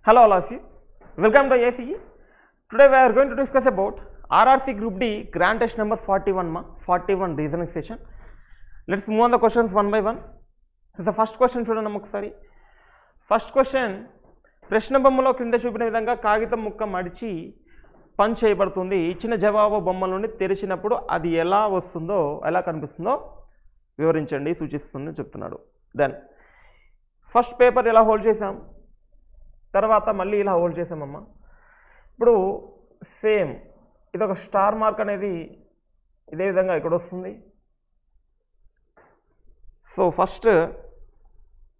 Hello all of you, welcome to ACE. Today we are going to discuss about RRC Group D grant test number 41 reasoning session. Let's move on the questions one by one. The first question చూడండి ఒకసారి. First question, ప్రశ్న బొమ్మలో కింద చూపిన విధంగా కాగితం ముక్క మడిచి పంచ్ చేయబడుతుంది. ఇచ్చిన జవాబు బొమ్మల నుండి తెరిచినప్పుడు అది ఎలా వస్తుందో ఎలా కనిపిస్తుందో వివరించండి సూచిస్తుంది చెప్తున్నాడు. దెన్ ఫస్ట్ పేపర్ ఎలా హోల్డ్ చేసాం, తర్వాత మళ్ళీ ఇలా హోల్డ్ చేసామమ్మా. ఇప్పుడు సేమ్ ఇది ఒక స్టార్ మార్క్ అనేది ఇదే విధంగా ఇక్కడ వస్తుంది. సో ఫస్ట్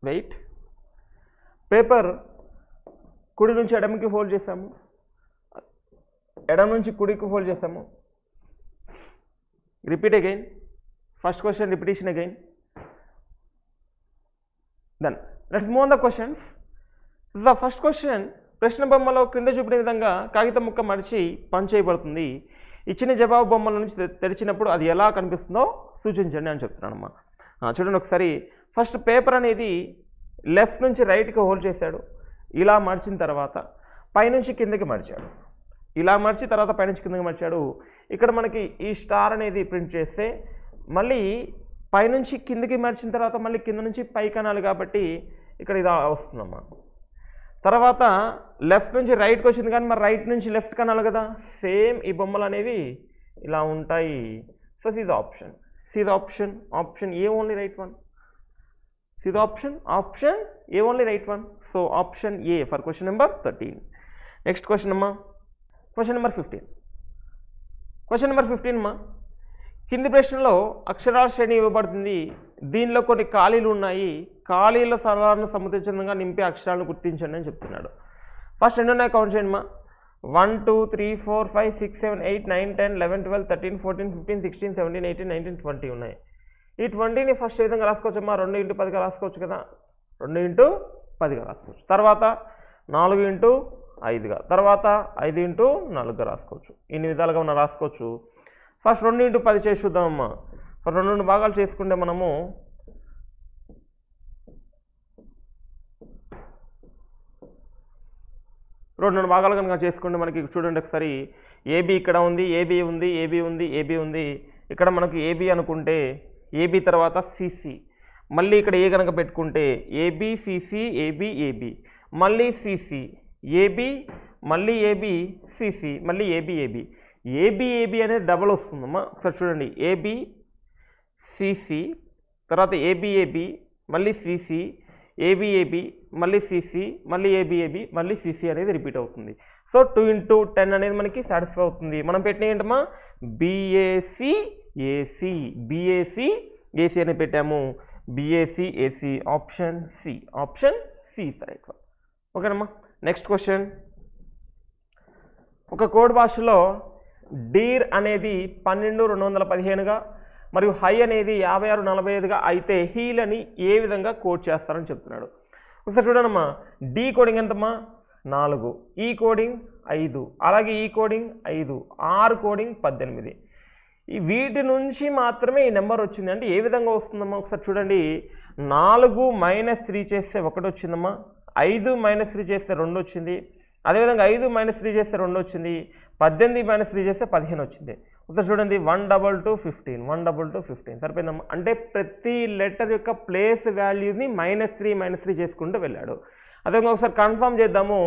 వెయిట్, పేపర్ కుడి నుంచి ఎడమకి హోల్డ్ చేసాము, ఎడమ నుంచి కుడికి హోల్డ్ చేసాము. Repeat again, first question repetition again. Then let's move on the questions. The first question, ప్రశ్న బొమ్మలో క్రింద చూపిన విధంగా కాగితం ముక్క మడిచి పంచ్ చేయబడుతుంది. ఇచ్చిన జవాబు బొమ్మల నుంచి తెరిచినప్పుడు అది ఎలా కనిపిస్తుందో సూచించండి అని చెప్తున్నాను అమ్మా. చూడండి ఒకసారి. ఫస్ట్ పేపర్ అనేది లెఫ్ట్ నుంచి రైట్కి హోల్డ్ చేశాడు. ఇలా మడిచిన తర్వాత పైనుంచి కిందకి మడిచాడు. ఇలా మడిచి తర్వాత పైనుంచి కిందకి మడిచాడు. ఇక్కడ మనకి ఈ స్టార్ అనేది ప్రింట్ చేస్తే మళ్ళీ పైనుంచి కిందకి మడిచిన తర్వాత మళ్ళీ కింద నుంచి పైకి అనాలి కాబట్టి ఇక్కడ ఇది వస్తుందమ్మా. తర్వాత లెఫ్ట్ నుంచి రైట్కి వచ్చింది కానీ మరి రైట్ నుంచి లెఫ్ట్కి అనాలి కదా. సేమ్ ఈ బొమ్మలు అనేవి ఇలా ఉంటాయి. So see the option, see the option, option A only right one. See the option, option A only right one. So option A for question number 13. Next question అమ్మా, క్వశ్చన్ నెంబర్ 15. క్వశ్చన్ నెంబర్ 15 అమ్మా, కింది ప్రశ్నలో అక్షరాల శ్రేణి ఇవ్వబడుతుంది. దీనిలో కొన్ని ఖాళీలు ఉన్నాయి. ఖాళీల స్థలాలను సముచితంగా నింపే అక్షరాలను గుర్తించండి అని చెప్తున్నాడు. ఫస్ట్ ఎన్ని ఉన్నాయి కౌంట్ చేయండి అమ్మా. 1 2 3 4 5 6 7 8 9 10 11 12 13 14 15 16 17 18 19 20 ఉన్నాయి. ఈ 20ని ఫస్ట్ ఏ విధంగా రాసుకోవచ్చు అమ్మా, 2 × 10గా రాసుకోవచ్చు కదా. 2 × 10గా రాసుకోవచ్చు. తర్వాత 4 × 5గా, తర్వాత 5 × 4గా రాసుకోవచ్చు. ఇన్ని విధాలుగా మనం రాసుకోవచ్చు. ఫస్ట్ 2 × 10 చేసి చూద్దామమ్మా. 2 భాగాలు చేసుకుంటే మనము 2 భాగాలు కనుక చేసుకుంటే మనకి చూడండి ఒకసారి. ఏబీ ఇక్కడ ఉంది, ఏబీ ఉంది, ఏబీ ఉంది, ఏబీ ఉంది. ఇక్కడ మనకు ఏబీ అనుకుంటే ఏబీ తర్వాత సిసి, మళ్ళీ ఇక్కడ ఏ కనుక పెట్టుకుంటే ఏబీ సిసి ఏబీ ఏబీ, మళ్ళీ సిసి ఏబీ, మళ్ళీ ఏబీ సిసి, మళ్ళీ ఏబీ ఏబీ. ఏబీ ఏబీ అనేది డబల్ వస్తుందమ్మా. ఒకసారి చూడండి. ఏబీ సిసి తర్వాత ఏబీ ఏబీ మళ్ళీ సిసి, ఏబీ ఏబీ మళ్ళీ సిసి, మళ్ళీ ఏబీ ఏబీ మళ్ళీ సిసి అనేది రిపీట్ అవుతుంది. సో 2 × 10 అనేది మనకి సాటిస్ఫై అవుతుంది. మనం పెట్టిన ఏంటమ్మా, బిఏసి ఏసీ, బిఏసి ఏసీ అని పెట్టాము. BAC AC, option C, option C right one. ఓకేనమ్మా. నెక్స్ట్ క్వశ్చన్, ఒక కోడ్ భాషలో డీర్ అనేది 12 215గా మరియు హై అనేది 56 45గా అయితే హీల్ అని ఏ విధంగా కోడ్ చేస్తారని చెప్తున్నాడు. ఒకసారి చూడమ్మా. డి కోడింగ్ ఎంతమ్మా, 4, ఈ కోడింగ్ 5, అలాగే ఈ కోడింగ్ 5, ఆర్ కోడింగ్ 18. ఈ వీటి నుంచి మాత్రమే ఈ నెంబర్ వచ్చింది. అంటే ఏ విధంగా వస్తుందమ్మా ఒకసారి చూడండి. 4 - 3 చేస్తే 1 వచ్చిందమ్మా, 5 - 3 చేస్తే 2 వచ్చింది, అదేవిధంగా 5 - 3 చేస్తే 2 వచ్చింది, 18 - 3 చేస్తే 15 వచ్చింది. ఒకసారి చూడండి. 122 15, 122 15 సరిపోయిందమ్మా. అంటే ప్రతి లెటర్ యొక్క ప్లేస్ వాల్యూని -3 -3 చేసుకుంటూ వెళ్ళాడు. అదేవిధంగా ఒకసారి కన్ఫర్మ్ చేద్దాము.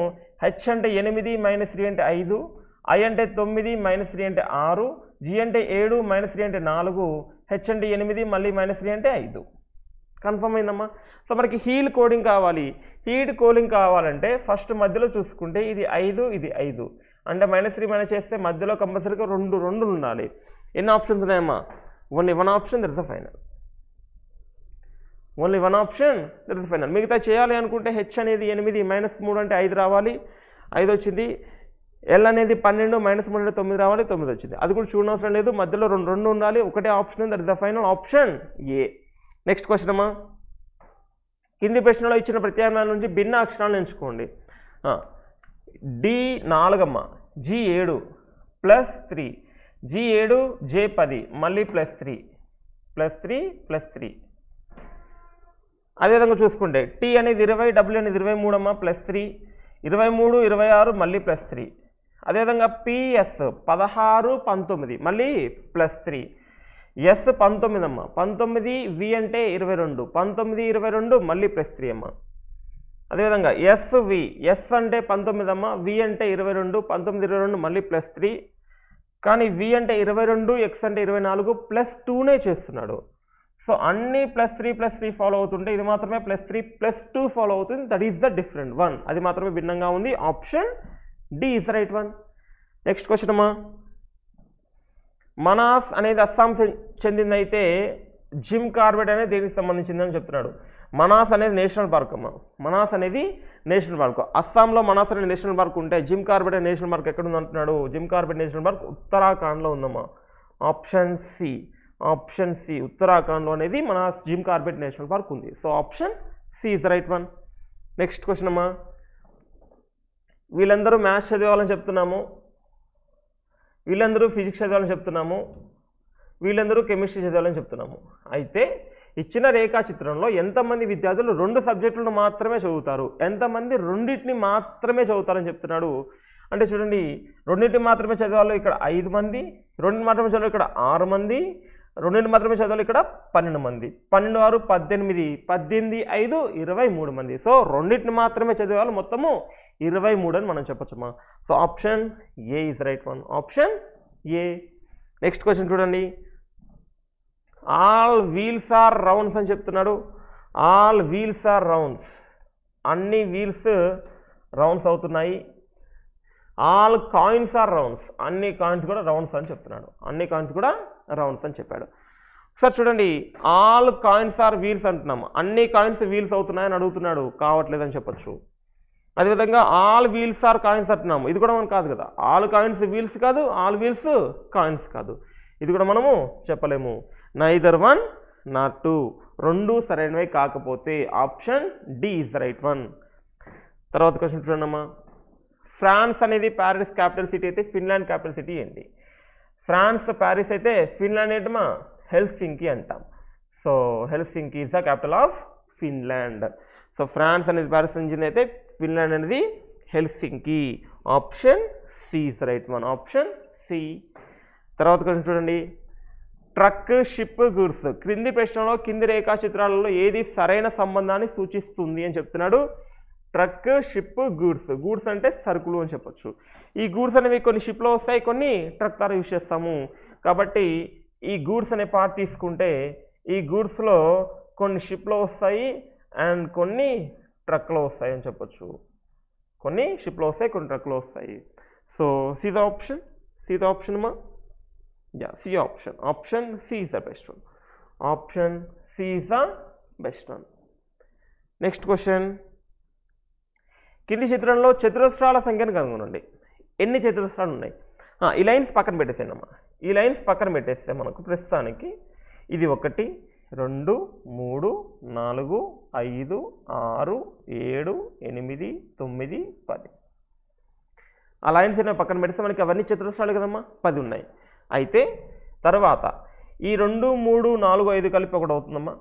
హెచ్ అంటే 8 - 3 అంటే 5, ఐ అంటే 9 - 3 అంటే 6, జి అంటే 7 - 3 అంటే 4, హెచ్ అంటే 8 మళ్ళీ -3 అంటే 5. కన్ఫర్మ్ అయిందమ్మా. సో మనకి హీల్ కోడింగ్ కావాలి. హీడ్ కోడింగ్ కావాలంటే ఫస్ట్ మధ్యలో చూసుకుంటే ఇది 5, ఇది 5 అంటే -3 చేస్తే మధ్యలో కంపల్సరీగా 2 ఉండాలి. ఎన్ని ఆప్షన్స్ ఉన్నాయమ్మా, only 1 option, that is the final. Only 1 option, that is the final. మిగతా చేయాలి అనుకుంటే హెచ్ అనేది 8 -3 అంటే 5 రావాలి, 5 వచ్చింది. ఎల్ అనేది 12 -3 అంటే 9 రావాలి, 9 వచ్చింది. అది కూడా చూడనవసరం లేదు, మధ్యలో 2 ఉండాలి. ఒకటే option, that is the final, option A. Next question అమ్మా. కింది ప్రశ్నలో ఇచ్చిన ప్రత్యామ్నాయాల నుంచి భిన్న అక్షరాలను ఎంచుకోండి. D4 అమ్మా, G7 +3, G7 J10 మళ్ళీ +3 +3 +3. అదేవిధంగా చూసుకుంటే టీ అనేది 20, డబ్ల్యూ అనేది 23 అమ్మ, +3. 23, 26 మళ్ళీ +3. అదేవిధంగా PS 16, 19 మళ్ళీ +3. S 19 అమ్మ, 19 V అంటే 22, 19, 22 మళ్ళీ +3 అమ్మ. అదేవిధంగా SV, S అంటే 19 అమ్మ, V అంటే 22, 19, 22 మళ్ళీ +3. కానీ V అంటే 22, X అంటే 24 +2నే చేస్తున్నాడు. సో అన్నీ +3 ఫాలో అవుతుంటే ఇది మాత్రమే +3 +2 ఫాలో అవుతుంది. That is the different one. అది మాత్రమే భిన్నంగా ఉంది. Option D is right one. Next question అమ్మా. మనాస్ అనేది అస్సాం చెందిందైతే జిమ్ కార్బెట్ అనేది దేనికి సంబంధించిందని చెప్తున్నాడు. మనాస్ అనేది నేషనల్ పార్క్ అమ్మ. మనాస్ అనేది నేషనల్ పార్క్. అస్సాంలో మనాస్ అనే నేషనల్ పార్క్ ఉంటే జిమ్ కార్బెట్ అనే నేషనల్ పార్క్ ఎక్కడ ఉంది అంటున్నాడు. జిమ్ కార్బెట్ నేషనల్ పార్క్ ఉత్తరాఖండ్లో ఉందమ్మా. Option C. ఆప్షన్ సి ఉత్తరాఖండ్లో అనేది మన జిమ్ కార్బెట్ నేషనల్ పార్క్ ఉంది. So option C is the right one. Next question అమ్మా. వీళ్ళందరూ మ్యాథ్స్ చదివాలని చెప్తున్నాము, వీళ్ళందరూ ఫిజిక్స్ చదవాలని చెప్తున్నాము, వీళ్ళందరూ కెమిస్ట్రీ చదవాలని చెప్తున్నాము. అయితే ఇచ్చిన రేఖాచిత్రంలో ఎంతమంది విద్యార్థులు 2 సబ్జెక్టులను మాత్రమే చదువుతారు, ఎంతమంది రెండింటిని మాత్రమే చదువుతారని చెప్తున్నాడు. అంటే చూడండి, రెండింటిని మాత్రమే చదవాలి ఇక్కడ 5 మంది, రెండింటిని మాత్రమే చదవాలి ఇక్కడ 6 మంది, రెండింటిని మాత్రమే చదవాలి ఇక్కడ 12 మంది. 12, 6, 18, 18, 5, 23 మంది. సో రెండింటిని మాత్రమే చదివాలి, మొత్తము 23 అని మనం చెప్పొచ్చమ్మా. So option A is right one. Option A. Next question చూడండి. ఆల్ వీల్స్ ఆర్ రౌండ్స్ అని చెప్తున్నాడు. ఆల్ వీల్స్ ఆర్ రౌండ్స్, అన్ని వీల్స్ రౌండ్స్ అవుతున్నాయి. ఆల్ కాయిన్స్ ఆర్ రౌండ్స్, అన్ని కాయిన్స్ కూడా రౌండ్స్ అని చెప్తున్నాడు. అన్ని కాయిన్స్ కూడా రౌండ్స్ అని చెప్పాడు. సార్ చూడండి, ఆల్ కాయిన్స్ ఆర్ వీల్స్ అంటున్నాము, అన్ని కాయిన్స్ వీల్స్ అవుతున్నాయని అడుగుతున్నాడు, కావట్లేదని చెప్పొచ్చు. అదేవిధంగా ఆల్ వీల్స్ ఆర్ కాయిన్స్ అంటున్నాము, ఇది కూడా మనం కాదు కదా. ఆల్ కాయిన్స్ వీల్స్ కాదు, ఆల్ వీల్స్ కాయిన్స్ కాదు, ఇది కూడా మనము చెప్పలేము. నైదర్ వన్ నాట్ టూ, రెండు సరైనవి కాకపోతే option D is the right one. తర్వాత క్వశ్చన్ చూడండమ్మా. ఫ్రాన్స్ అనేది ప్యారిస్ క్యాపిటల్ సిటీ అయితే ఫిన్లాండ్ క్యాపిటల్ సిటీ ఏంటి? ఫ్రాన్స్ ప్యారిస్ అయితే ఫిన్లాండ్ ఏంటమ్మా హెల్సింకి అంటాం. So Helsinki is the capital of Finland. So France అనేది ప్యారిస్ చెందింది అయితే ఫిన్లాండ్ అనేది Helsinki. Option C is the right one. Option C. తర్వాత క్వశ్చన్ చూడండి. ట్రక్, షిప్, గూడ్స్ క్రింది ప్రశ్నలో కింది రేఖాచిత్రాలలో ఏది సరైన సంబంధాన్ని సూచిస్తుంది అని చెప్తున్నాడు. Truck, ship, goods. గూడ్స్ అంటే సరుకులు అని చెప్పొచ్చు. ఈ గూడ్స్ అనేవి కొన్ని షిప్లో వస్తాయి, కొన్ని ట్రక్ ద్వారా యూజ్ చేస్తాము. కాబట్టి ఈ గూడ్స్ అనే పార్ట్ తీసుకుంటే ఈ గూడ్స్లో కొన్ని షిప్లో వస్తాయి అండ్ కొన్ని ట్రక్లో వస్తాయి అని చెప్పొచ్చు. కొన్ని షిప్లో వస్తాయి, కొన్ని ట్రక్లో వస్తాయి. So C the option. C the option అమ్మా. Yeah, C option. Option C is the best one. Option C is the best one. Next question. కింది చిత్రంలో చతురస్రాల సంఖ్యను కనుగొనండి. ఎన్ని చతురస్రాలు ఉన్నాయి? ఈ లైన్స్ పక్కన పెట్టేసాను అమ్మా. ఈ లైన్స్ పక్కన పెట్టేస్తే మనకు ప్రస్తుతానికి ఇది 1, 2, 3, 4, 5, 6, 7, 8, 9, 10. ఆ లైన్స్ అనేవి పక్కన పెడితే మనకి అవన్నీ చతురస్రాలు కదమ్మా, 10 ఉన్నాయి. అయితే తర్వాత ఈ 2, 3, 4, 5 కలిపి ఒకటి అవుతుందమ్మా.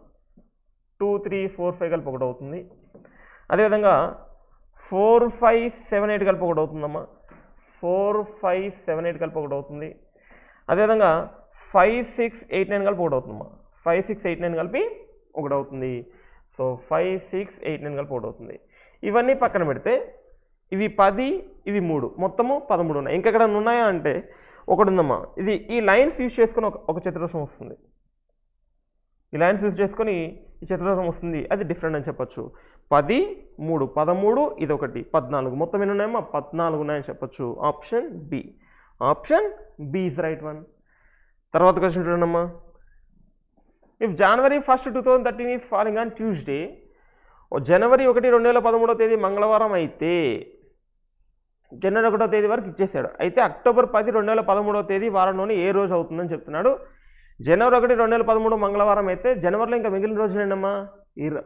2, 3, 4, 5 కలిపి ఒకటి అవుతుంది. అదేవిధంగా 4, 5, 7, 8 కలిపి ఒకటి అవుతుందమ్మా. 4, 5, 7, 8 కలిపి ఒకటి అవుతుంది. అదేవిధంగా 5, 6, 8, 9 కలిపి ఒకటి అవుతుందమ్మా. 5, 6, 8, 9 కలిపి ఒకటి అవుతుంది. సో 5, 6, 8, 9 కలిపి ఒకటి అవుతుంది. ఇవన్నీ పక్కన పెడితే ఇవి 10, ఇవి 3, మొత్తము 13 ఉన్నాయి. ఇంకెక్కడ ఉన్నాయా అంటే ఒకటి ఉందమ్మా. ఇది ఈ లైన్స్ యూజ్ చేసుకొని ఒక చతురస్రం వస్తుంది. ఈ లైన్స్ యూజ్ చేసుకొని ఈ చతురస్రం వస్తుంది, అది డిఫరెంట్ అని చెప్పొచ్చు. 10, 3, 13, ఇది ఒకటి 14, మొత్తం ఎన్ని ఉన్నాయమ్మా 14 ఉన్నాయని చెప్పొచ్చు. Option B. Option B is right one. తర్వాత క్వశ్చన్ చూడండమ్మా. If January 1, 2013 is falling on Tuesday, జనవరి 1, 2013 తేదీ మంగళవారం అయితే జనవరి 1వ తేదీ వరకు ఇచ్చేసాడు. అయితే అక్టోబర్ 10, 2013 తేదీ వారంలోని ఏ రోజు అవుతుందని చెప్తున్నాడు. జనవరి 1, 2013 మంగళవారం అయితే జనవరిలో ఇంకా మిగిలిన రోజులు ఏంటమ్మా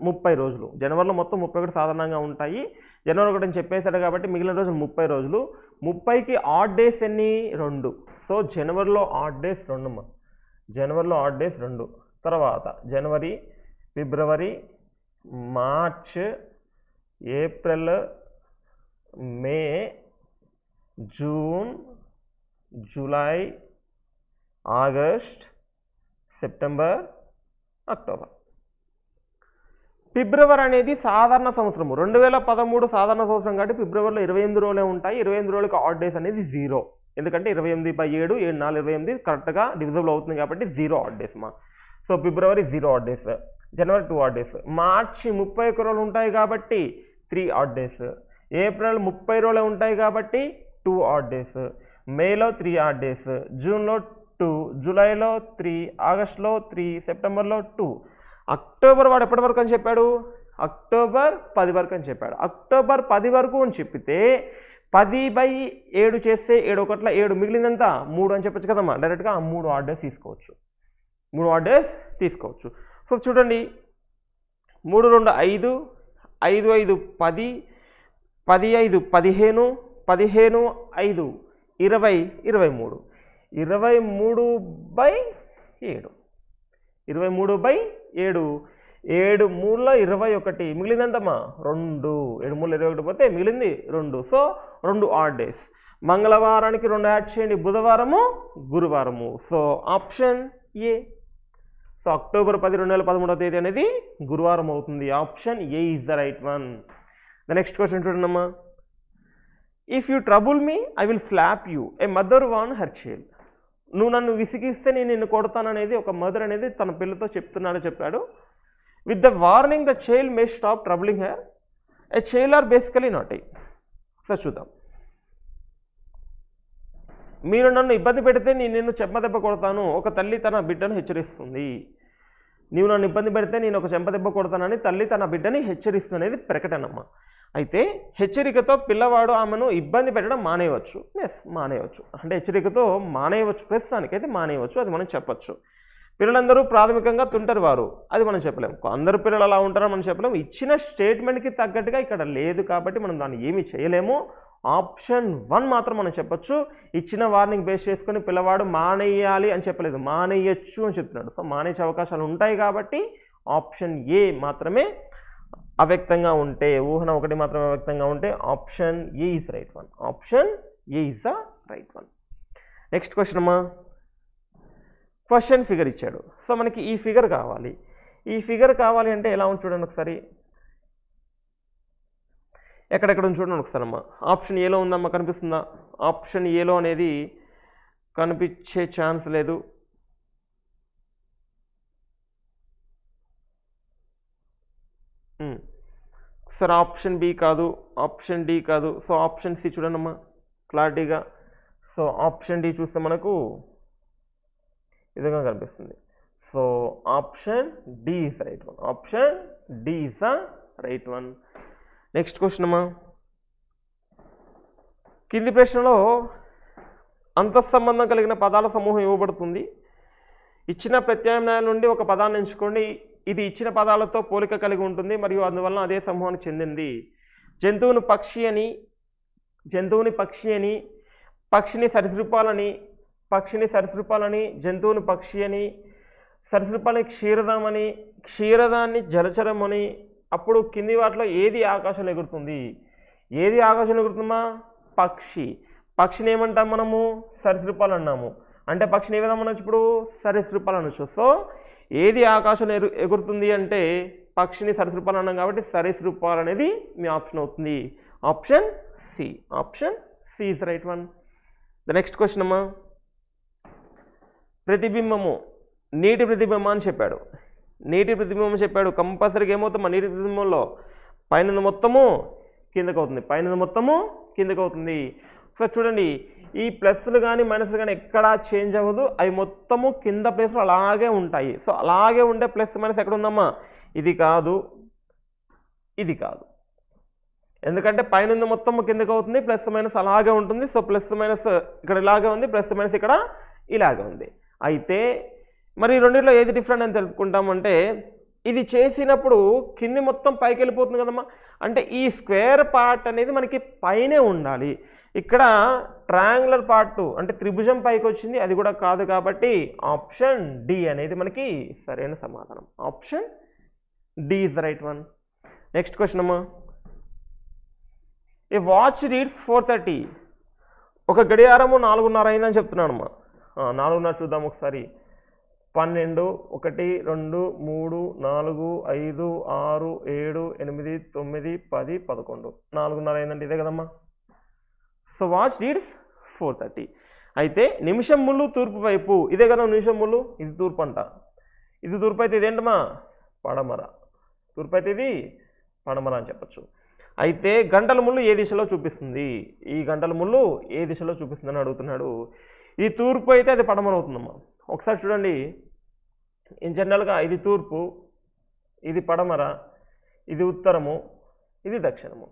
30 రోజులు. జనవరిలో మొత్తం 31 సాధారణంగా ఉంటాయి. జనవరి 1 అని చెప్పేశాడు కాబట్టి మిగిలిన రోజులు 30 రోజులు. 30కి ఆడ్ డేస్ ఎన్ని? 2. సో జనవరిలో ఆడ్ డేస్ 2 అమ్మా. జనవరిలో ఆడ్ డేస్ 2. తర్వాత జనవరి, ఫిబ్రవరి, March, April, May, June, July, August, September, October. ఫిబ్రవరి అనేది సాధారణ సంవత్సరము, 2013 సాధారణ సంవత్సరం కాబట్టి ఫిబ్రవరిలో 28 రోజులే ఉంటాయి. 28 రోజులకి ఆడ్ డేస్ అనేది 0, ఎందుకంటే 28/7 7 4 28 కరెక్ట్గా డివిజిబుల్ అవుతుంది కాబట్టి 0 ఆడ్ డేస్ మా. సో ఫిబ్రవరి 0 ఆడ్ డేస్, జనవరి 2 ఆడ్ డేస్, మార్చి 31 రోజులు ఉంటాయి కాబట్టి 3 ఆడ్ డేస్, ఏప్రిల్ 30 రోజులు ఉంటాయి కాబట్టి 2 ఆడ్ డేస్, మేలో 3 ఆడ్ డేస్, జూన్లో 2, జూలైలో 3, ఆగస్టులో 3, సెప్టెంబర్లో 2. అక్టోబర్ వాడు ఎప్పటి వరకు అని చెప్పాడు? అక్టోబర్ 10 వరకు అని చెప్పాడు. అక్టోబర్ 10 వరకు అని చెప్పితే 10/7 చేస్తే 7 1 7 మిగిలిందంతా 3 అని చెప్పచ్చు కదమ్మా. డైరెక్ట్గా 3 ఆడ్ డేస్ తీసుకోవచ్చు, 3 ఆడ్ డేస్ తీసుకోవచ్చు. సో చూడండి, 3 2 5, 5 5 10, 10 5 15, 15 5 20, 23, 23/7, 23/7, 7 3లో 21, మిగిలిందంతమ్మా 2, 7 3లో 21 పోతే మిగిలింది 2. So 2 odd days. మంగళవారానికి 2 యాడ్ చేయండి, బుధవారము, గురువారము. So option A. So October 10 2013వ తేదీ అనేది గురువారం అవుతుంది. Option A is the right one. The next question చూడండమ్మా. If you trouble me I will slap you, a mother warn her child. నువ్వు నన్ను విసిగిస్తే నేను నిన్ను కొడతాననేది ఒక మదర్ అనేది తన పిల్లతో చెప్పాడు. With the warning the child may stop troubling her, a child or basically not a. So చూద్దాం. మీరు నన్ను ఇబ్బంది పెడితే నేను నిన్ను చెంపదెబ్బ కొడతాను, ఒక తల్లి తన బిడ్డను హెచ్చరిస్తుంది. నీవు నన్ను ఇబ్బంది పెడితే నేను ఒక చెంపదెబ్బ కొడతానని తల్లి తన బిడ్డని హెచ్చరిస్తుంది అనేది ప్రకటనమ్మ. అయితే హెచ్చరికతో పిల్లవాడు ఆమెను ఇబ్బంది పెట్టడం మానేయవచ్చు. మానేయవచ్చు అంటే హెచ్చరికతో మానేయవచ్చు, ప్రస్తుతానికైతే మానేయవచ్చు, అది మనం చెప్పచ్చు. పిల్లలందరూ ప్రాథమికంగా తుంటారు వారు, అది మనం చెప్పలేము. అందరు పిల్లలు అలా ఉంటారని మనం చెప్పలేము. ఇచ్చిన స్టేట్మెంట్కి తగ్గట్టుగా ఇక్కడ లేదు కాబట్టి మనం దాన్ని ఏమీ చేయలేము. ఆప్షన్ 1 మాత్రం మనం చెప్పచ్చు. ఇచ్చిన వార్నింగ్ బేస్ చేసుకొని పిల్లవాడు మానేయాలి అని చెప్పలేదు, మానేయచ్చు అని చెప్తున్నాడు. సో మానేసే అవకాశాలు ఉంటాయి కాబట్టి ఆప్షన్ ఏ మాత్రమే అవ్యక్తంగా ఉంటే, ఊహన 1 మాత్రమే అవ్యక్తంగా ఉంటే option A is right one. Option A is the right one. Next question అమ్మా. క్వశ్చన్ ఫిగర్ ఇచ్చాడు. సో మనకి ఈ ఫిగర్ కావాలి. ఈ ఫిగర్ కావాలి అంటే ఎలా ఉంది చూడండి ఒకసారి. ఎక్కడెక్కడ ఉంది చూడండి ఒకసారి అమ్మా. ఆప్షన్ ఏలో ఉందమ్మా, కనిపిస్తుందా? ఆప్షన్ ఏలో అనేది కనిపించే ఛాన్స్ లేదు. సార్ ఆప్షన్ బి కాదు, ఆప్షన్ డి కాదు. సో ఆప్షన్ సి చూడండి అమ్మా క్లారిటీగా. సో ఆప్షన్ డి చూస్తే మనకు ఈ విధంగా కనిపిస్తుంది. So option D is the right one. Option D is the right one. Next question అమ్మా. కింది ప్రశ్నలో అంతఃసంబంధం కలిగిన పదాల సమూహం ఇవ్వబడుతుంది. ఇచ్చిన ప్రత్యామ్నాయాల నుండి ఒక పదాన్ని ఎంచుకోండి. ఇది ఇచ్చిన పదాలతో పోలిక కలిగి ఉంటుంది మరియు అందువలన అదే సమూహానికి చెందింది. జంతువుని పక్షి అని, పక్షిని సరీసృపాలని, జంతువుని పక్షి అని, సరీసృపాలని క్షీరదమని, క్షీరదాన్ని జలచరం అని. అప్పుడు కింది వాటిలో ఏది ఆకాశంలో ఎగురుతుంది? ఏది ఆకాశంలో ఎగురుతుందా? పక్షి. పక్షిని ఏమంటాం మనము? సరీసృపాలు అన్నాము. అంటే పక్షిని ఏ విధంగా అనొచ్చు? ఇప్పుడు సరీసృపాలు అనొచ్చు. సో ఏది ఆకాశంలో ఎగురుతుంది అంటే పక్షిని సరీసృపాలు అన్నాం కాబట్టి సరీసృపాలు అనేది మీ ఆప్షన్ అవుతుంది. Option C. Option C is right one. The next question అమ్మా. ప్రతిబింబము, నీటి ప్రతిబింబం అని చెప్పాడు. నీటి ప్రతిబింబం చెప్పాడు. కంపల్సరీగా ఏమవుతుందా? నీటి ప్రతిబింబంలో పైన మొత్తము కిందకు అవుతుంది, పైన మొత్తము కిందకు అవుతుంది. సో చూడండి, ఈ ప్లస్లు కానీ మైనస్లు కానీ ఎక్కడా చేంజ్ అవ్వదు, అవి మొత్తము కింద ప్లేస్లో అలాగే ఉంటాయి. సో అలాగే ఉండే ప్లస్ మైనస్ ఎక్కడ ఉందమ్మా? ఇది కాదు, ఇది కాదు. ఎందుకంటే పైన మొత్తము కిందకు అవుతుంది, ప్లస్ మైనస్ అలాగే ఉంటుంది. సో ప్లస్ మైనస్ ఇక్కడ ఇలాగే ఉంది, ప్లస్ మైనస్ ఇక్కడ ఇలాగే ఉంది. అయితే మరి రెండిట్లో ఏది డిఫరెంట్ అని తెలుపుకుంటామంటే, ఇది చేసినప్పుడు కింది మొత్తం పైకి వెళ్ళిపోతుంది కదమ్మా. అంటే ఈ స్క్వేర్ పార్ట్ అనేది మనకి పైనే ఉండాలి. ఇక్కడ ట్రయాంగులర్ పార్ట్ అంటే త్రిభుజం పైకి వచ్చింది, అది కూడా కాదు. కాబట్టి ఆప్షన్ డి అనేది మనకి సరైన సమాధానం. Option D is the right one. Next question అమ్మా. A watch reads 4:30. ఒక గడియారము 4:30 అయిందని చెప్తున్నాను అమ్మా. 4:30 చూద్దాం ఒకసారి. 12, 1, 2, 3, 4, 5, 6, 7, 8, 9, 10, 11. 4:30 అయిందండి, ఇదే కదమ్మా. So watch reads 4:30. అయితే నిమిషం ముళ్ళు తూర్పు వైపు, ఇదే కదా నిమిషం ముళ్ళు, ఇది తూర్పు అంట. ఇది తూర్పు అయితే ఇదేంటమ్మా, పడమర. తూర్పు అయితే ఇది పడమర అని చెప్పచ్చు. అయితే గంటల ముళ్ళు ఏ దిశలో చూపిస్తుంది, ఈ గంటల ముళ్ళు ఏ దిశలో చూపిస్తుందని అడుగుతున్నాడు. ఇది తూర్పు అయితే అది పడమర అవుతుందమ్మా. ఒకసారి చూడండి, ఇన్ జనరల్గా ఇది తూర్పు, ఇది పడమర, ఇది ఉత్తరము, ఇది దక్షిణము.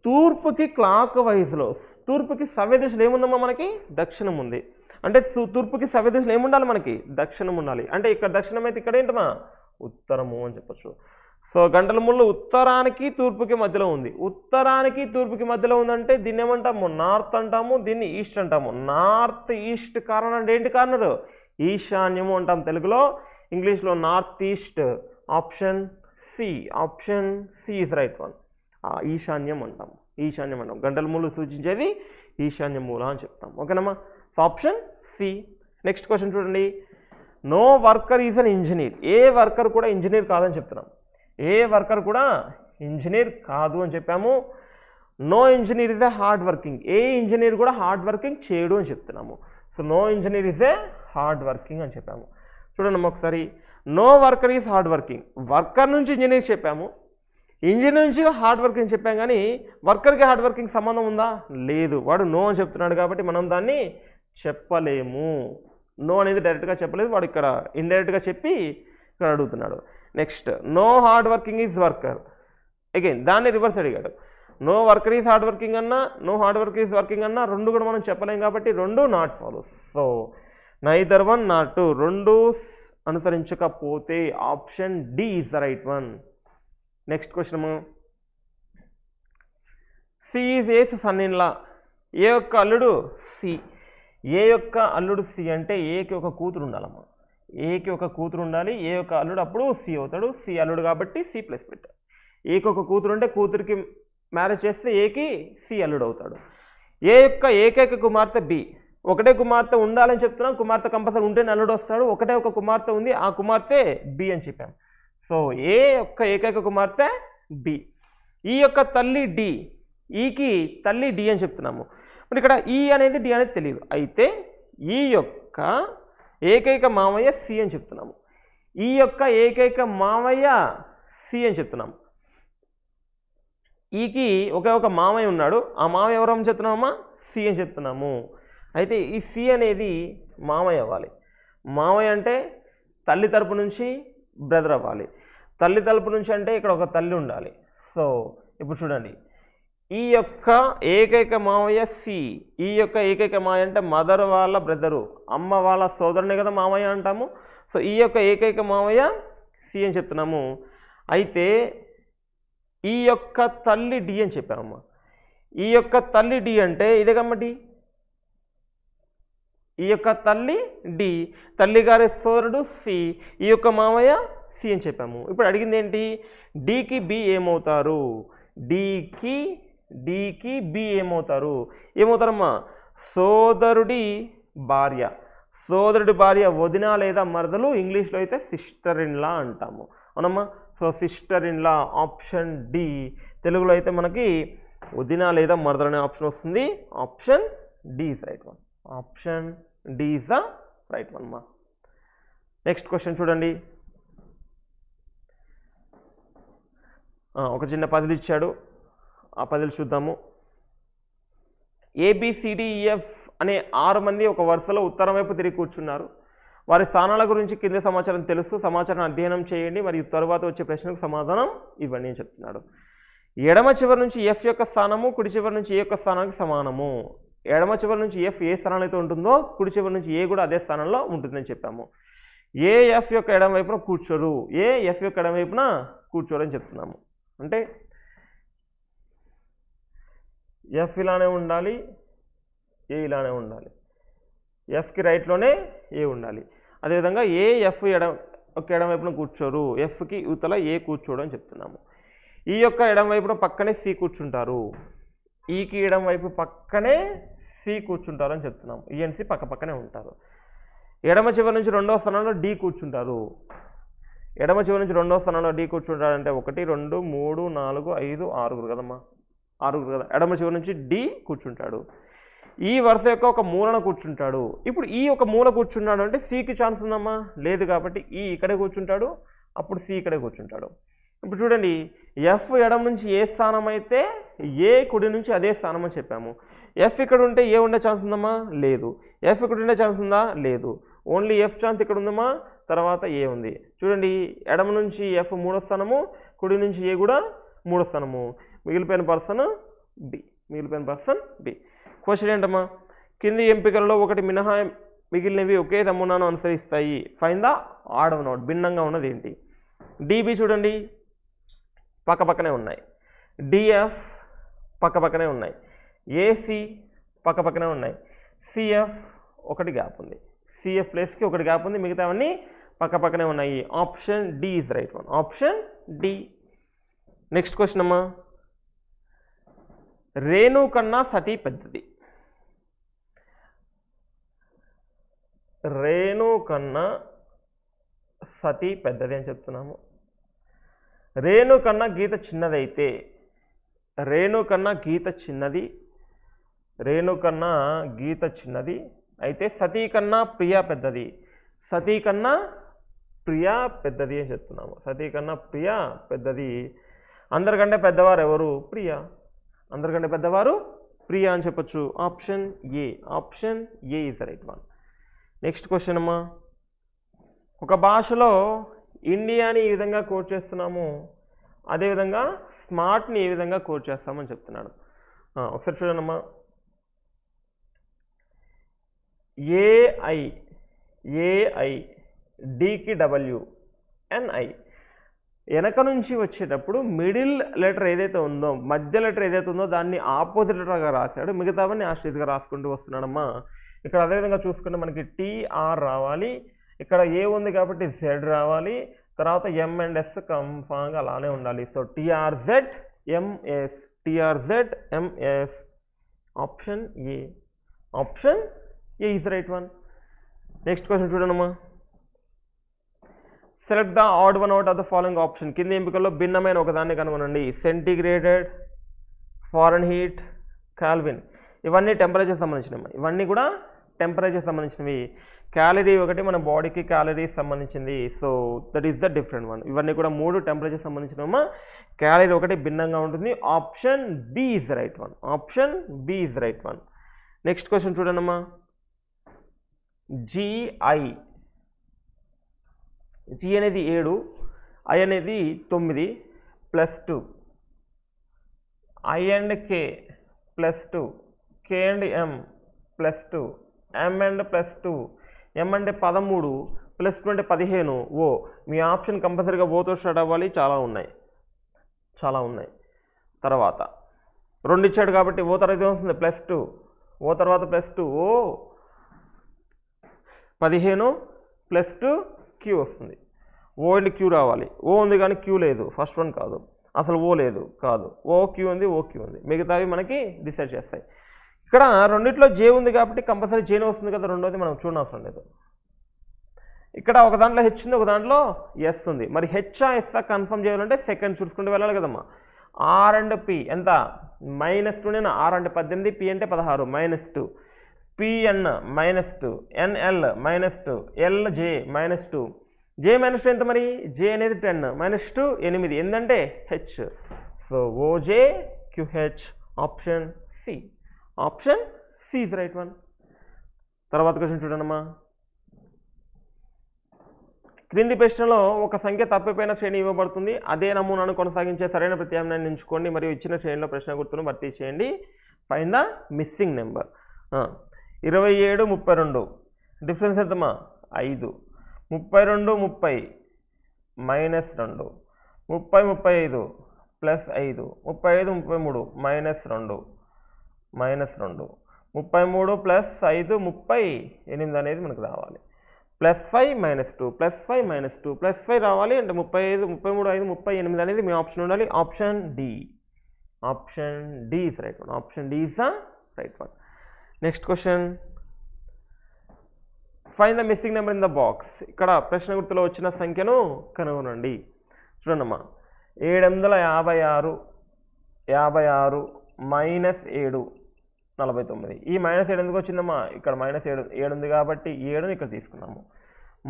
తూర్పుకి క్లాక్ వైజ్లో, తూర్పుకి సవ్య దిశలో ఏముందమ్మా మనకి, దక్షిణం ఉంది. అంటే తూర్పుకి సవ్య దిశలో ఏముండాలి మనకి, దక్షిణం ఉండాలి. అంటే ఇక్కడ దక్షిణం అయితే ఇక్కడ ఏంటమ్మా, ఉత్తరము అని చెప్పచ్చు. సో గంటల ముళ్ళు ఉత్తరానికి తూర్పుకి మధ్యలో ఉంది. ఉత్తరానికి తూర్పుకి మధ్యలో ఉందంటే దీన్ని ఏమంటాము, నార్త్ అంటాము, దీన్ని ఈస్ట్ అంటాము. నార్త్ ఈస్ట్ కారణం అంటే ఏంటి కార్నర్, ఈశాన్యము అంటాం తెలుగులో. ఇంగ్లీష్లో north east. Option C. Option C is right one. ఈశాన్యం అంటాము, ఈశాన్యం అంటాం. గంటల ముళ్ళు సూచించేది ఈశాన్య మూల అని చెప్తాం. ఓకేనమ్మా. So option C. Next question చూడండి. No worker is an engineer. ఏ వర్కర్ కూడా ఇంజనీర్ కాదని చెప్తున్నాం. ఏ వర్కర్ కూడా ఇంజనీర్ కాదు అని చెప్పాము. No engineer is a hard working. ఏ ఇంజనీర్ కూడా హార్డ్ వర్కింగ్ చేయడు అని చెప్తున్నాము. So no engineer is a hard working అని చెప్పాము. చూడండి ఒకసారి. No worker is hard working. Worker నుంచి ఇంజనీర్ చెప్పాము, ఇంజనీర్ నుంచి హార్డ్ వర్కింగ్ చెప్పాం, కానీ వర్కర్కి హార్డ్ వర్కింగ్ సంబంధం ఉందా, లేదు. వాడు నో అని చెప్తున్నాడు కాబట్టి మనం దాన్ని చెప్పలేము. నో అనేది డైరెక్ట్గా చెప్పలేదు, వాడు ఇక్కడ ఇండైరెక్ట్గా చెప్పి ఇక్కడ అడుగుతున్నాడు. Next, no hard working is worker. Again దాన్ని రివర్స్ అడిగాడు. No worker is hard working అన్నా, no hard work is working అన్నా రెండు కూడా మనం చెప్పలేం కాబట్టి రెండు not follows. So neither one not two, రెండు అనుసరించకపోతే option D is the right one. Next question. C is A's son in law. A యొక్క అల్లుడు సి. ఏ యొక్క అల్లుడు సి అంటే ఏకి ఒక కూతురు ఉండాలమ్మా. ఏకి ఒక కూతురు ఉండాలి. ఏ యొక్క అల్లుడు అప్పుడు సి అవుతాడు. సి అల్లుడు కాబట్టి సి ప్లస్ పెట్టాడు. ఏకి ఒక కూతురు ఉంటే కూతురికి మ్యారేజ్ చేస్తే ఏకి సి అల్లుడు అవుతాడు. ఏ యొక్క ఏకైక కుమార్తె బి. ఒకటే కుమార్తె ఉండాలని చెప్తున్నాం, కుమార్తె కంపల్సరీ ఉంటేనే అల్లుడు వస్తాడు. ఒకటే ఒక కుమార్తె ఉంది, ఆ కుమార్తె బి అని చెప్పాం. సో ఏ యొక్క ఏకైక కుమార్తె బి. ఈ యొక్క తల్లి డి. ఈకి తల్లి డి అని చెప్తున్నాము. మరి ఇక్కడ ఈ అనేది డి అనేది తెలియదు. అయితే ఈ యొక్క ఏకైక మామయ్య సి అని చెప్తున్నాము. ఈ యొక్క ఏకైక మామయ్య సి అని చెప్తున్నాము. ఈకి ఒకే ఒక మామయ్య ఉన్నాడు, ఆ మామయ్య ఎవరని చెప్తున్నామమ్మా, సి అని చెప్తున్నాము. అయితే ఈ సి అనేది మామయ్య అవ్వాలి. మామయ్య అంటే తల్లి తరపు నుంచి బ్రదర్ అవ్వాలి. తల్లి తరపు నుంచి అంటే ఇక్కడ ఒక తల్లి ఉండాలి. సో ఇప్పుడు చూడండి, ఈ యొక్క ఏకైక మామయ్య సి. ఈ యొక్క ఏకైక మామయ్య అంటే మదర్ వాళ్ళ బ్రదరు, అమ్మ వాళ్ళ సోదరుని కదా మామయ్య అంటాము. సో ఈ యొక్క ఏకైక మామయ్య సి అని చెప్తున్నాము. అయితే ఈ యొక్క తల్లి డి అని చెప్పామమ్మా. ఈ యొక్క తల్లి డి అంటే ఇదే కమ్మ డి. ఈ యొక్క తల్లి డి, తల్లి గారి సోదరుడు సి, ఈ యొక్క మామయ్య సి అని చెప్పాము. ఇప్పుడు అడిగింది ఏంటి, డికి బి ఏమవుతారు, డికి బి ఏమవుతారు, ఏమవుతారమ్మా, సోదరుడి భార్య. సోదరుడి భార్య వదిన లేదా మరదలు, ఇంగ్లీష్లో అయితే సిస్టర్ ఇన్ లా అంటాము. అవునమ్మా. So sister in law option D. తెలుగులో అయితే మనకి వదిన లేదా మరదలు అనే ఆప్షన్ వస్తుంది. Option D is right one. Option D is the right one మా. నెక్స్ట్ క్వశ్చన్ చూడండి. ఒక చిన్న పజిల్ ఇచ్చాడు, ఆ పజిల్ చూద్దాము. ఏబిసిడిఈఎఫ్ అనే 6 మంది ఒక వరుసలో ఉత్తరం వైపు తిరిగి కూర్చున్నారు. వారి స్థానాల గురించి కింద సమాచారం తెలుసు, సమాచారం అధ్యయనం చేయండి మరియు తరువాత వచ్చే ప్రశ్నకు సమాధానం ఇవ్వండి అని చెప్తున్నాడు. ఎడమ చివరి నుంచి ఎఫ్ యొక్క స్థానము కుడి చివరి నుంచి ఏ యొక్క స్థానానికి సమానము. ఎడమ చివరి నుంచి ఎఫ్ ఏ స్థానంలో అయితే ఉంటుందో కుడి చివరి నుంచి ఏ కూడా అదే స్థానంలో ఉంటుందని చెప్పాము. ఏ ఎఫ్ యొక్క ఎడమ వైపున కూర్చోరు, ఏ ఎఫ్ యొక్క ఎడమ వైపున కూర్చోరు అని చెప్తున్నాము. అంటే ఎఫ్ ఇలానే ఉండాలి, ఏ ఇలానే ఉండాలి, ఎఫ్కి రైట్లోనే ఏ ఉండాలి. అదేవిధంగా ఏ ఎఫ్ ఎడమ వైపున కూర్చోరు, ఎఫ్కి యువతల ఏ కూర్చోడు అని చెప్తున్నాము. ఈ యొక్క ఎడమ వైపున పక్కనే సి కూర్చుంటారు, ఈకి ఎడమ వైపు పక్కనే సి కూర్చుంటారు అని చెప్తున్నాం. ఈ అండ్ సి పక్క పక్కనే ఉంటారు. ఎడమ చివరి నుంచి రెండవ స్థానంలో డి కూర్చుంటారు. ఎడమ చివరి నుంచి రెండవ స్థానంలో డి కూర్చుంటారంటే 1 2 3 4 5 6 కదమ్మా, 6 కదా. ఎడమ చివరి నుంచి డి కూర్చుంటాడు. ఈ వరుస యొక్క ఒక మూలన కూర్చుంటాడు. ఇప్పుడు ఈ ఒక మూల కూర్చున్నాడు అంటే సికి ఛాన్స్ ఉందమ్మా, లేదు కాబట్టి ఈ ఇక్కడే కూర్చుంటాడు, అప్పుడు సి ఇక్కడే కూర్చుంటాడు. ఇప్పుడు చూడండి, ఎఫ్ ఎడమ నుంచి ఏ స్థానం అయితే ఏ కుడి నుంచి అదే స్థానం అని చెప్పాము. ఎఫ్ ఇక్కడ ఉంటే ఏ ఉండే ఛాన్స్ ఉందమ్మా, లేదు. ఎఫ్ ఇక్కడ ఉండే ఛాన్స్ ఉందా, లేదు. ఓన్లీ ఎఫ్ ఛాన్స్ ఇక్కడ ఉందమ్మా, తర్వాత ఏ ఉంది. చూడండి, ఎడమ నుంచి ఎఫ్ 3వ స్థానము, కుడి నుంచి ఏ కూడా 3వ స్థానము. మిగిలిపోయిన పర్సన్ బి. క్వశ్చన్ ఏంటమ్మా, కింది ఎంపికలలో ఒకటి మినహా మిగిలినవి ఒకే నమూనాను అనుసరిస్తాయి. Find the odd one out. భిన్నంగా ఉన్నది ఏంటి? డిబి చూడండి పక్కపక్కనే ఉన్నాయి, డిఎఫ్ పక్కపక్కనే ఉన్నాయి, ఏసి పక్కపక్కనే ఉన్నాయి, సిఎఫ్ ఒకటి గ్యాప్ ఉంది, సిఎఫ్ ప్లేస్కి ఒకటి గ్యాప్ ఉంది, మిగతావన్నీ పక్కపక్కనే ఉన్నాయి. Option D is right one. Option D. Next question అమ్మా, రేణు కన్నా సతీ పెద్దది. రేణు కన్నా సతీ పెద్దది అని చెప్తున్నాము. రేణు కన్నా గీత చిన్నదైతే, రేణు కన్నా గీత చిన్నది అయితే సతీ కన్నా ప్రియా పెద్దది. సతీ కన్నా ప్రియా పెద్దది అని చెప్తున్నాము. సతీ కన్నా ప్రియా పెద్దది. అందరికంటే పెద్దవారు ఎవరు? ప్రియా. అందరికంటే పెద్దవారు ప్రియా అని చెప్పొచ్చు. Option A. Option A is the right one. Next question అమ్మా, ఒక భాషలో ఇండియాని ఈ విధంగా కోడ్ చేస్తున్నాము, అదేవిధంగా స్మార్ట్ని ఏ విధంగా కోడ్ చేస్తామని చెప్తున్నాడు. ఒకసారి చూడండమ్మా, ఏఐ డికి డబ్ల్యూ ఎన్ఐ వెనక నుంచి వచ్చేటప్పుడు మిడిల్ లెటర్ ఏదైతే ఉందో, మధ్య లెటర్ ఏదైతే ఉందో దాన్ని ఆపోజిట్ లెటర్గా రాశాడు, మిగతావన్నీ ఆ స్టేజ్గా రాసుకుంటూ వస్తున్నాడమ్మా. ఇక్కడ అదేవిధంగా చూసుకుంటే మనకి టీఆర్ రావాలి, ఇక్కడ ఏ ఉంది కాబట్టి జెడ్ రావాలి, తర్వాత ఎం అండ్ ఎస్ కన్ఫామ్గా అలానే ఉండాలి. So TRZ MS, TRZ MS. Option A. Option A is right one. Next question చూడండమ్మా, select the odd one out of the following option. కింద ఎంపికల్లో భిన్నమైన ఒకదాన్ని కనుగొనండి. Centigraded, fahrenheit, kelvin. ఇవన్నీ టెంపరేచర్ సంబంధించినవి. ఇవన్నీ కూడా టెంపరేచర్ సంబంధించినవి. క్యాలరీ ఒకటి మన బాడీకి క్యాలరీస్ సంబంధించింది. So that is the different one. ఇవన్నీ కూడా 3 టెంపరేచర్ సంబంధించినవమ్మా. క్యాలరీ ఒకటి భిన్నంగా ఉంటుంది. Option B is the right one. Option B is the right one. Next question చూడండమ్మా, జిఐ. జి అనేది 7, ఐ అనేది 9 +2, I and K +2, K and M +2, M and +2, M అంటే 13 +2 అంటే 15. ఓ, మీ ఆప్షన్ కంపల్సరీగా ఓతో స్టార్ట్ అవ్వాలి. చాలా ఉన్నాయి. తర్వాత 2 ఇచ్చాడు కాబట్టి ఓ తర్వాత ఏమొస్తుంది? +2, ఓ తర్వాత +2, ఓ 15 +2 క్యూ వస్తుంది. ఓ అండ్ క్యూ రావాలి. ఓ ఉంది కానీ క్యూ లేదు. ఫస్ట్ వన్ కాదు, అసలు ఓ లేదు కాదు. ఓ క్యూ ఉంది, ఓ క్యూ ఉంది. మిగతావి మనకి డిసైడ్ చేస్తాయి. ఇక్కడ రెండిట్లో జే ఉంది కాబట్టి కంపల్సరీ జేనే వస్తుంది కదా. రెండోది మనం చూడనవసరం లేదు. ఇక్కడ ఒక దాంట్లో హెచ్ ఉంది, ఒక దాంట్లో ఎస్ ఉంది. మరి హెచ్ఆ ఎస్ఆ కన్ఫర్మ్ చేయాలంటే సెకండ్ చూసుకుంటూ వెళ్ళాలి కదమ్మా. ఆర్ అండ్ పి ఎంత? -2. నేను ఆర్ అంటే 18, పి అంటే 16, -2, పిఎన్ -2, ఎన్ఎల్ -2, ఎల్జే -2. జే -2 ఎంత మరి? జే అనేది 10, -2 8. ఏంటంటే H. So OJ QH. Option C. Option C is right one. తర్వాత క్వశ్చన్ చూడండమ్మా, క్రింది ప్రశ్నలో ఒక సంఖ్య తప్పిపోయిన శ్రేణి ఇవ్వబడుతుంది. అదే నమూనాను కొనసాగించే సరైన ప్రత్యామ్నాయాన్ని ఎంచుకోండి మరియు ఇచ్చిన శ్రేణిలో ప్రశ్న గుర్తును భర్తీ చేయండి. Find the missing number. 27 32 difference ఎంతమ్మా? 5. 32 30 -2, 30 35 +5, 35 33 -2, -2, 33 +5 38 అనేది మనకు రావాలి. +5 -2, +5 -2, +5 రావాలి అంటే 35 33 5 38 అనేది మీ ఆప్షన్ ఉండాలి. Option D. Option D is right one. Option D is the right one. Next question, find the missing number in the box. ఇక్కడ ప్రశ్న గుర్తులో వచ్చిన సంఖ్యను కనుగొనండి. చూడండమ్మా, 756 మైనస్ 7 49. ఈ -7 ఎందుకు వచ్చిందమ్మా? ఇక్కడ -7 ఉంది కాబట్టి 7ని ఇక్కడ తీసుకున్నాము.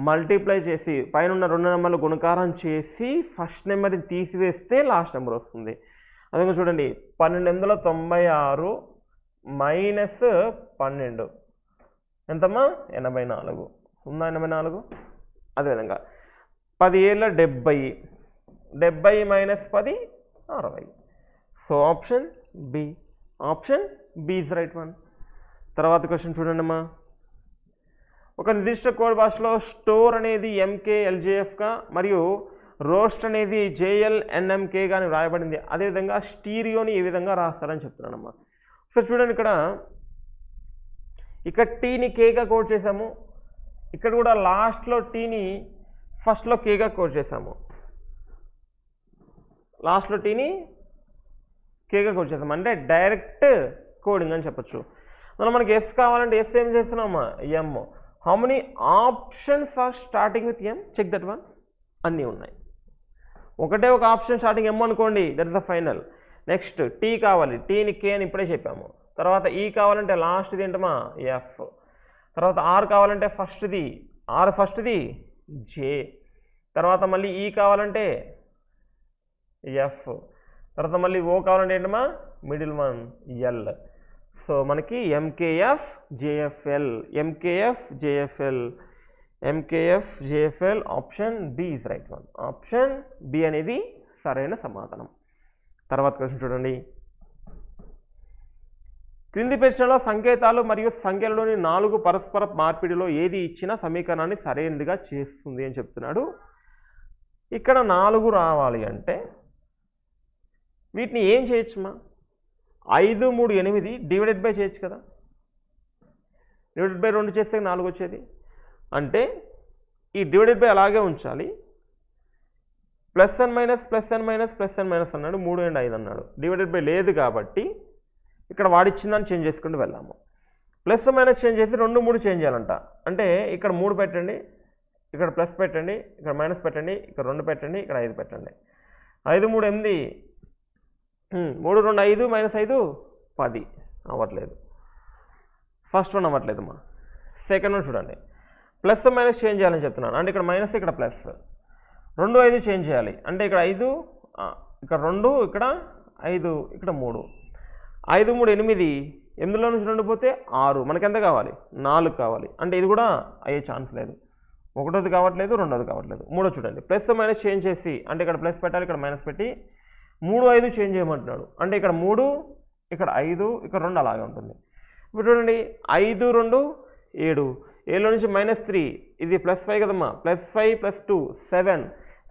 మల్టిప్లై చేసి పైన ఉన్న 2 నెంబర్లు గుణకారం చేసి ఫస్ట్ నెంబర్ని తీసివేస్తే లాస్ట్ నెంబర్ వస్తుంది. అదే చూడండి, 1296 మైనస్ 12 ఎంతమ్మా? 84. ఉందా 84? అదేవిధంగా 10 ఏళ్ళ 70, 70 minus 10 60. So option B. Option B is right one. తర్వాత క్వశ్చన్ చూడండి అమ్మా, ఒక నిర్దిష్ట కోడ్ భాషలో స్టోర్ అనేది MKLJFగా మరియు రోస్ట్ అనేది JLNMKగా రాయబడింది. అదేవిధంగా స్టీరియోని ఏ విధంగా రాస్తారని చెప్తున్నానమ్మా. సో చూడండి, ఇక్కడ టీని కేగా కోడ్ చేసాము, ఇక్కడ కూడా లాస్ట్లో టీని ఫస్ట్లో కేగా కోడ్ చేసాము. లాస్ట్లో టీని కేగా కోడ్ చేసాము అంటే డైరెక్ట్ కోడింగ్ అని చెప్పచ్చు. అందులో మనకి ఎస్ కావాలంటే ఎస్ ఏం చేస్తున్నామా? M. How many options are starting with M? Check that one. అన్నీ ఉన్నాయి. ఒకటే ఒక ఆప్షన్ స్టార్టింగ్ ఎమ్ అనుకోండి, that is the final. Next T కావాలి, టీని కే అని ఇప్పుడే చెప్పాము. తర్వాత ఈ కావాలంటే లాస్ట్ది ఏంటమ్మా? ఎఫ్. తర్వాత ఆర్ కావాలంటే ఫస్ట్ది, ఆర్ ఫస్ట్ది జే. తర్వాత మళ్ళీ ఈ కావాలంటే ఎఫ్. తర్వాత మళ్ళీ ఓ కావాలంటే ఏంటమ్మా? Middle one L. సో మనకి MKF JFL, MKF JFL, MKF JFL. Option B is right one. Option B అనేది సరైన సమాధానం. తర్వాత క్వశ్చన్ చూడండి, క్రింది ప్రశ్నలో సంకేతాలు మరియు సంఖ్యలలోని 4 పరస్పర మార్పిడిలో ఏది ఇచ్చిన సమీకరణాన్ని సరైనదిగా చేస్తుంది అని చెప్తున్నాడు. ఇక్కడ 4 రావాలి అంటే వీటిని ఏం చేయొచ్చుమా? 5, 3, 8 డివైడెడ్ బై చేయొచ్చు కదా. డివైడెడ్ బై 2 చేస్తే 4 వచ్చేది. అంటే ఈ డివైడెడ్ బై అలాగే ఉంచాలి. ప్లస్ అండ్ మైనస్ అన్నాడు, 3 and 5 అన్నాడు. డివైడెడ్ బై లేదు కాబట్టి ఇక్కడ వాడిచ్చిందని చేంజ్ చేసుకుంటూ వెళ్ళాము. ప్లస్ మైనస్ చేంజ్ చేసి 2, 3 చేంజ్ చేయాలంట. అంటే ఇక్కడ 3 పెట్టండి, ఇక్కడ ప్లస్ పెట్టండి, ఇక్కడ మైనస్ పెట్టండి, ఇక్కడ 2 పెట్టండి, ఇక్కడ 5 పెట్టండి. 5, 3, 8, 3, 2, 5 మైనస్ 5 10. అవ్వట్లేదు. ఫస్ట్ వన్ అవ్వట్లేదమ్మా. సెకండ్ వన్ చూడండి, ప్లస్ మైనస్ చేంజ్ చేయాలని చెప్తున్నాను. అంటే ఇక్కడ మైనస్, ఇక్కడ ప్లస్. 2, 5 చేంజ్ చేయాలి. అంటే ఇక్కడ 5, ఇక్కడ 2, ఇక్కడ 5, ఇక్కడ 3. 5, 3, 8. 8లో నుంచి 2 పోతే 6. మనకి ఎంత కావాలి? 4 కావాలి. అంటే ఇది కూడా అయ్యే ఛాన్స్ లేదు. 1వది కావట్లేదు, 2వది కావట్లేదు. 3 చూడండి, ప్లస్ మైనస్ చేంజ్ చేసి అంటే ఇక్కడ ప్లస్ పెట్టాలి, ఇక్కడ మైనస్ పెట్టి 3, 5 చేంజ్ చేయమంటున్నాడు. అంటే ఇక్కడ 3, ఇక్కడ 5, ఇక్కడ 2 అలాగే ఉంటుంది. ఇప్పుడు చూడండి, 5, 2, 7. 7లో నుంచి -3, ఇది +5 కదమ్మా. +5 + 2 7.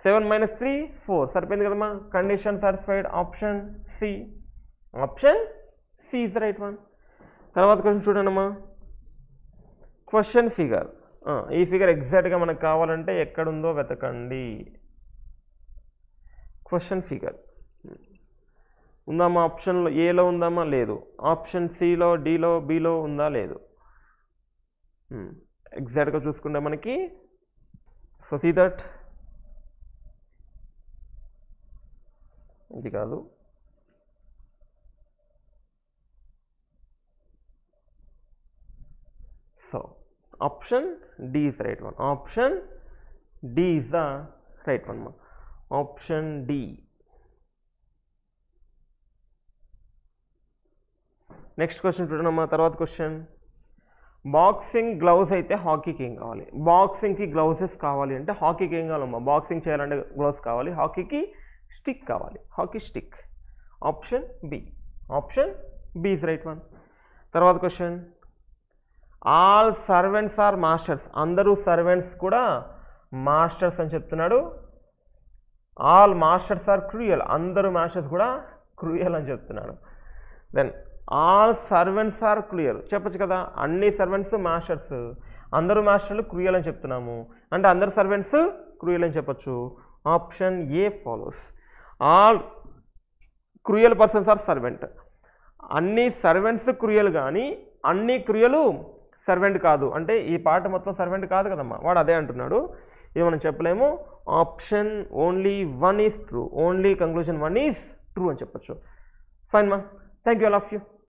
7 - 3 4. సరిపోయింది కదమ్మా. Condition satisfied. Option C. Option C is the right one. తర్వాత క్వశ్చన్ చూడండి అమ్మా, క్వశ్చన్ ఫిగర్. ఈ ఫిగర్ ఎగ్జాక్ట్గా మనకు కావాలంటే ఎక్కడుందో వెతకండి. క్వశ్చన్ ఫిగర్ ఉందామా? ఆప్షన్లో ఏలో ఉందామా? లేదు. ఆప్షన్ సిలో, డిలో, బిలో ఉందా? లేదు. ఎగ్జాక్ట్గా చూసుకుంటే మనకి, సో సీ దట్ ఇది కాదు. So option D is right one. Option D is the right one. Option D. Next question చూడమ్మా. తర్వాత క్వశ్చన్, బాక్సింగ్ గ్లౌస్ అయితే హాకీకి ఏం కావాలి? బాక్సింగ్కి గ్లౌసెస్ కావాలి అంటే హాకీకి ఏం కావాలమ్మా? బాక్సింగ్ చేయాలంటే గ్లౌస్ కావాలి, హాకీకి స్టిక్ కావాలి. Hockey stick. Option B. Option B is right one. తర్వాత question, all servants are masters. అందరూ సర్వెంట్స్ కూడా మాస్టర్స్ అని చెప్తున్నాడు. All masters are cruel. అందరూ మాస్టర్స్ కూడా క్రూయల్ అని చెప్తున్నాడు. Then all servants are cruel చెప్పచ్చు కదా. అన్ని సర్వెంట్స్ మాస్టర్స్, అందరూ మాస్టర్లు క్రూయల్ అని చెప్తున్నాము. అంటే అందరు సర్వెంట్స్ క్రూయల్ అని చెప్పచ్చు. Option A follows. All cruel persons are servant. అన్ని సర్వెంట్స్ క్రూయల్ కానీ అన్ని క్రూయలు సర్వెంట్ కాదు. అంటే ఈ పాట మొత్తం సర్వెంట్ కాదు కదమ్మా, వాడు అదే అంటున్నాడు. ఇది మనం చెప్పలేము. Option only 1 is true, only conclusion 1 is true అని చెప్పచ్చు. ఫైన్ మా, thank you all of you.